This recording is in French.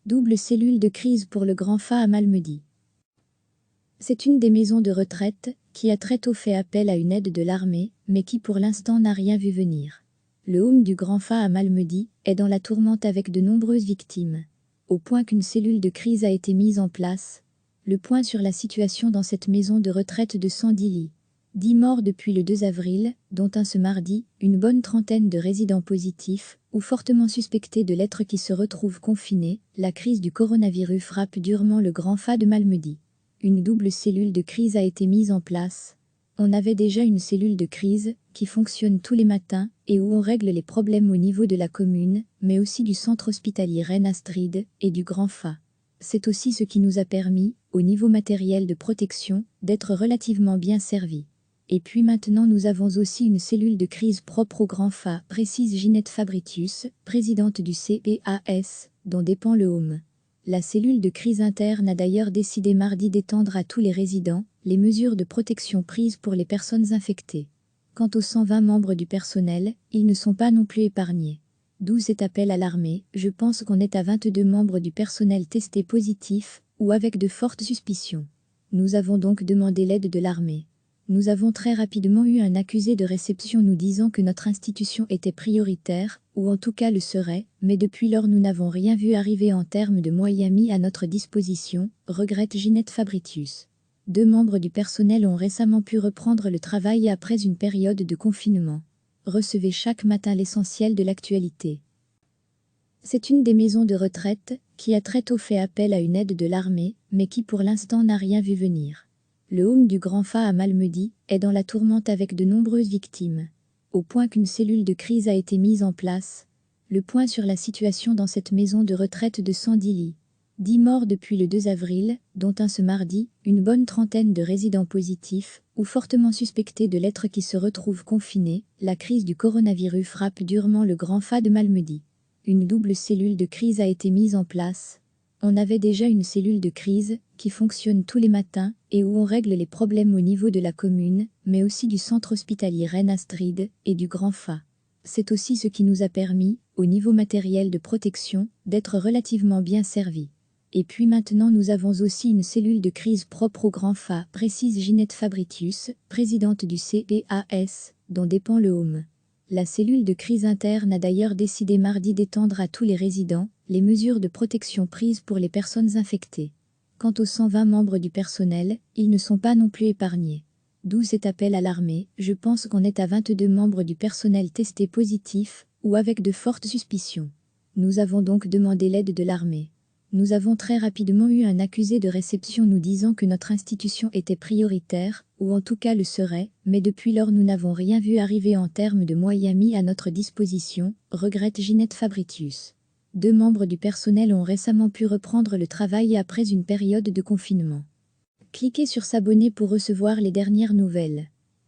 Double cellule de crise pour le Grand Fa à Malmedy. C'est une des maisons de retraite qui a très tôt fait appel à une aide de l'armée, mais qui pour l'instant n'a rien vu venir. Le home du Grand Fa à Malmedy est dans la tourmente avec de nombreuses victimes, au point qu'une cellule de crise a été mise en place. Le point sur la situation dans cette maison de retraite de 110 lits. 10 morts depuis le 2 avril, dont un ce mardi, une bonne trentaine de résidents positifs ou fortement suspectés de l'être qui se retrouvent confinés. La crise du coronavirus frappe durement le Grand Fa de Malmedy. Une double cellule de crise a été mise en place. On avait déjà une cellule de crise qui fonctionne tous les matins et où on règle les problèmes au niveau de la commune, mais aussi du centre hospitalier Reine Astrid et du Grand Fa. C'est aussi ce qui nous a permis, au niveau matériel de protection, d'être relativement bien servis. Et puis maintenant nous avons aussi une cellule de crise propre au Grand Fa, précise Ginette Fabritius, présidente du CPAS, dont dépend le home. La cellule de crise interne a d'ailleurs décidé mardi d'étendre à tous les résidents les mesures de protection prises pour les personnes infectées. Quant aux 120 membres du personnel, ils ne sont pas non plus épargnés. D'où cet appel à l'armée. Je pense qu'on est à 22 membres du personnel testés positifs ou avec de fortes suspicions. Nous avons donc demandé l'aide de l'armée. Nous avons très rapidement eu un accusé de réception nous disant que notre institution était prioritaire, ou en tout cas le serait, mais depuis lors nous n'avons rien vu arriver en termes de moyens mis à notre disposition, regrette Ginette Fabritius. 2 membres du personnel ont récemment pu reprendre le travail après une période de confinement. Recevez chaque matin l'essentiel de l'actualité. C'est une des maisons de retraite qui a très tôt fait appel à une aide de l'armée, mais qui pour l'instant n'a rien vu venir. Le home du Grand Fa à Malmedy est dans la tourmente avec de nombreuses victimes, au point qu'une cellule de crise a été mise en place. Le point sur la situation dans cette maison de retraite de 110 lits. 10 morts depuis le 2 avril, dont un ce mardi, une bonne trentaine de résidents positifs ou fortement suspectés de l'être qui se retrouvent confinés. La crise du coronavirus frappe durement le Grand Fa de Malmedy. Une double cellule de crise a été mise en place. On avait déjà une cellule de crise qui fonctionne tous les matins et où on règle les problèmes au niveau de la commune, mais aussi du centre hospitalier Reine Astrid et du Grand Fa. C'est aussi ce qui nous a permis, au niveau matériel de protection, d'être relativement bien servis. Et puis maintenant nous avons aussi une cellule de crise propre au Grand Fa, précise Ginette Fabritius, présidente du CPAS, dont dépend le home. La cellule de crise interne a d'ailleurs décidé mardi d'étendre à tous les résidents les mesures de protection prises pour les personnes infectées. Quant aux 120 membres du personnel, ils ne sont pas non plus épargnés. D'où cet appel à l'armée. Je pense qu'on est à 22 membres du personnel testés positifs ou avec de fortes suspicions. Nous avons donc demandé l'aide de l'armée. Nous avons très rapidement eu un accusé de réception nous disant que notre institution était prioritaire, ou en tout cas le serait, mais depuis lors nous n'avons rien vu arriver en termes de moyens mis à notre disposition, regrette Ginette Fabritius. 2 membres du personnel ont récemment pu reprendre le travail après une période de confinement. Cliquez sur s'abonner pour recevoir les dernières nouvelles.